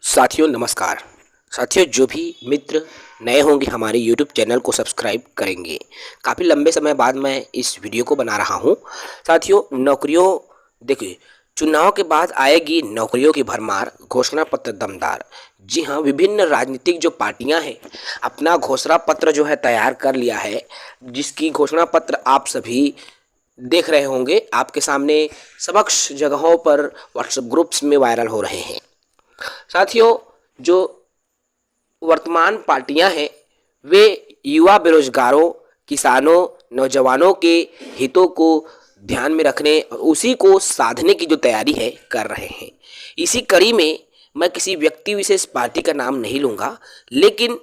साथियों नमस्कार। साथियों जो भी मित्र नए होंगे हमारे YouTube चैनल को सब्सक्राइब करेंगे। काफ़ी लंबे समय बाद मैं इस वीडियो को बना रहा हूं। साथियों नौकरियों देखिए, चुनाव के बाद आएगी नौकरियों की भरमार, घोषणा पत्र दमदार। जी हाँ, विभिन्न राजनीतिक जो पार्टियां हैं अपना घोषणा पत्र जो है तैयार कर लिया है, जिसकी घोषणा पत्र आप सभी देख रहे होंगे। आपके सामने समक्ष जगहों पर व्हाट्सएप ग्रुप्स में वायरल हो रहे हैं। साथियों जो वर्तमान पार्टियां हैं वे युवा, बेरोजगारों, किसानों, नौजवानों के हितों को ध्यान में रखने और उसी को साधने की जो तैयारी है कर रहे हैं। इसी कड़ी में मैं किसी व्यक्ति विशेष पार्टी का नाम नहीं लूँगा, लेकिन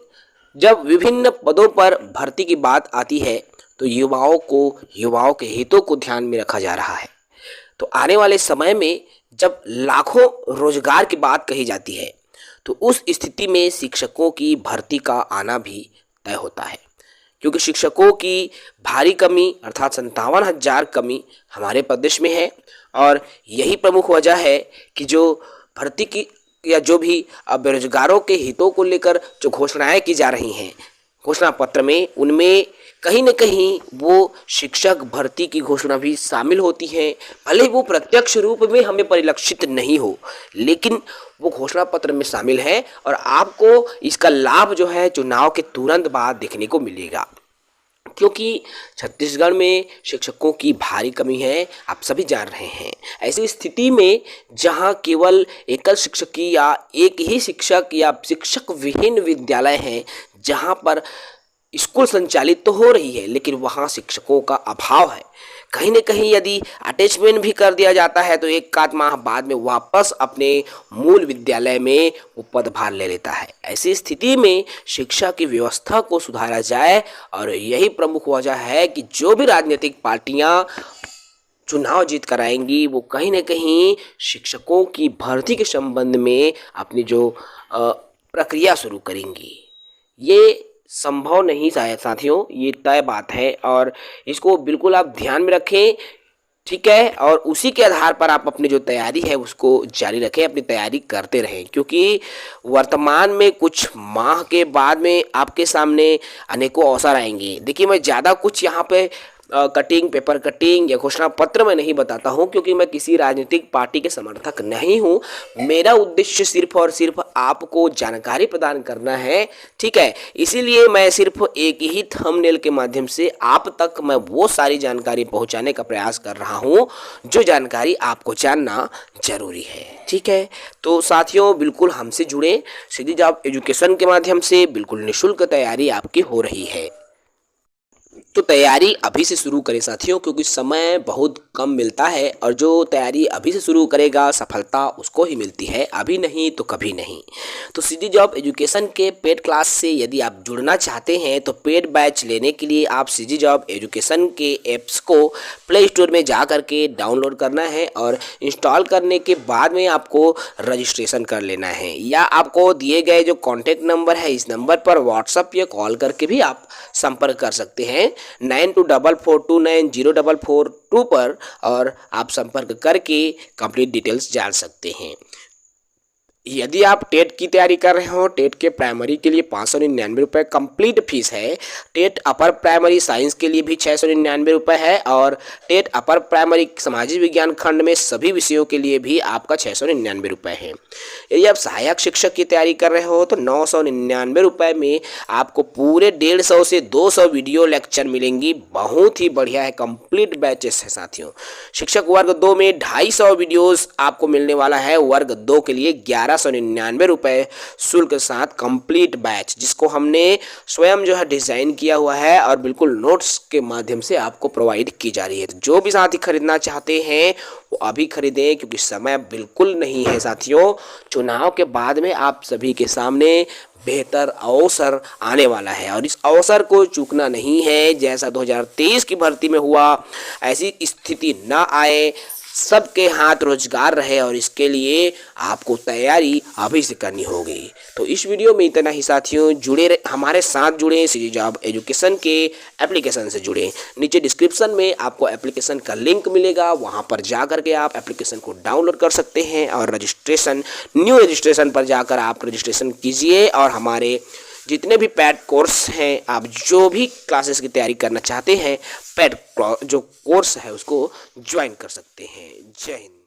जब विभिन्न पदों पर भर्ती की बात आती है तो युवाओं के हितों को ध्यान में रखा जा रहा है। तो आने वाले समय में जब लाखों रोजगार की बात कही जाती है तो उस स्थिति में शिक्षकों की भर्ती का आना भी तय होता है, क्योंकि शिक्षकों की भारी कमी अर्थात 57,000 कमी हमारे प्रदेश में है। और यही प्रमुख वजह है कि जो भर्ती की या जो भी बेरोजगारों के हितों को लेकर जो घोषणाएं की जा रही हैं घोषणा पत्र में, उनमें कहीं न कहीं वो शिक्षक भर्ती की घोषणा भी शामिल होती है। भले वो प्रत्यक्ष रूप में हमें परिलक्षित नहीं हो, लेकिन वो घोषणा पत्र में शामिल है और आपको इसका लाभ जो है चुनाव के तुरंत बाद देखने को मिलेगा। क्योंकि छत्तीसगढ़ में शिक्षकों की भारी कमी है, आप सभी जान रहे हैं। ऐसी स्थिति में जहां केवल एकल शिक्षक या एक ही शिक्षक या शिक्षक विहीन विद्यालय हैं, जहां पर स्कूल संचालित तो हो रही है लेकिन वहाँ शिक्षकों का अभाव है। कहीं न कहीं यदि अटैचमेंट भी कर दिया जाता है तो एक आध माह बाद में वापस अपने मूल विद्यालय में वो पदभार ले लेता है। ऐसी स्थिति में शिक्षा की व्यवस्था को सुधारा जाए और यही प्रमुख वजह है कि जो भी राजनीतिक पार्टियां चुनाव जीत कर आएंगी वो कहीं न कहीं शिक्षकों की भर्ती के संबंध में अपनी जो प्रक्रिया शुरू करेंगी। ये संभव नहीं शायद साथियों, ये तय बात है और इसको बिल्कुल आप ध्यान में रखें, ठीक है। और उसी के आधार पर आप अपनी जो तैयारी है उसको जारी रखें, अपनी तैयारी करते रहें, क्योंकि वर्तमान में कुछ माह के बाद में आपके सामने अनेकों अवसर आएंगे। देखिए, मैं ज़्यादा कुछ यहाँ पे पेपर कटिंग या घोषणा पत्र में नहीं बताता हूँ, क्योंकि मैं किसी राजनीतिक पार्टी के समर्थक नहीं हूँ। मेरा उद्देश्य सिर्फ और सिर्फ आपको जानकारी प्रदान करना है, ठीक है। इसीलिए मैं सिर्फ एक ही थंबनेल के माध्यम से आप तक मैं वो सारी जानकारी पहुँचाने का प्रयास कर रहा हूँ जो जानकारी आपको जानना जरूरी है, ठीक है। तो साथियों बिल्कुल हमसे जुड़े, सीधी जॉब एजुकेशन के माध्यम से बिल्कुल निःशुल्क तैयारी आपकी हो रही है। तो तैयारी अभी से शुरू करें साथियों, क्योंकि समय बहुत कम मिलता है और जो तैयारी अभी से शुरू करेगा सफलता उसको ही मिलती है, अभी नहीं तो कभी नहीं। तो सीधी जॉब एजुकेशन के पेड क्लास से यदि आप जुड़ना चाहते हैं तो पेड बैच लेने के लिए आप सीधी जॉब एजुकेशन के ऐप्स को प्ले स्टोर में जा करके डाउनलोड करना है और इंस्टॉल करने के बाद में आपको रजिस्ट्रेशन कर लेना है, या आपको दिए गए जो कॉन्टैक्ट नंबर है इस नंबर पर व्हाट्सएप या कॉल करके भी आप संपर्क कर सकते हैं 9244290442 पर, और आप संपर्क करके कंप्लीट डिटेल्स जान सकते हैं। यदि आप टेट की तैयारी कर रहे हो, टेट के प्राइमरी के लिए 599 रुपये कंप्लीट फीस है। टेट अपर प्राइमरी साइंस के लिए भी 699 रुपये है और टेट अपर प्राइमरी सामाजिक विज्ञान खंड में सभी विषयों के लिए भी आपका 699 रुपये है। यदि आप सहायक शिक्षक की तैयारी कर रहे हो तो 999 रुपये में आपको पूरे 150 से 200 वीडियो लेक्चर मिलेंगी। बहुत ही बढ़िया है, कंप्लीट बैचेस है साथियों। शिक्षक वर्ग 2 में 250 वीडियोस आपको मिलने वाला है। वर्ग 2 के लिए 1199 रुपये शुल्क के साथ कंप्लीट बैच, जिसको हमने स्वयं जो है डिज़ाइन किया हुआ है और बिल्कुल नोट्स के माध्यम से आपको प्रोवाइड की जा रही है। तो जो भी साथी खरीदना चाहते हैं वो अभी खरीदें, क्योंकि समय बिल्कुल नहीं है साथियों। चुनाव के बाद में आप सभी के सामने बेहतर अवसर आने वाला है और इस अवसर को चूकना नहीं है। जैसा 2023 की भर्ती में हुआ ऐसी स्थिति ना आए, सबके हाथ रोजगार रहे और इसके लिए आपको तैयारी अभी से करनी होगी। तो इस वीडियो में इतना ही साथियों, हमारे साथ जुड़े सिटी जॉब एजुकेशन के एप्लीकेशन से जुड़े। नीचे डिस्क्रिप्शन में आपको एप्लीकेशन का लिंक मिलेगा, वहां पर जा करके आप एप्लीकेशन को डाउनलोड कर सकते हैं और न्यू रजिस्ट्रेशन पर जाकर आप रजिस्ट्रेशन कीजिए और हमारे जितने भी पैड कोर्स हैं, आप जो भी क्लासेस की तैयारी करना चाहते हैं, पैड जो कोर्स है उसको ज्वाइन कर सकते हैं। जय हिंद।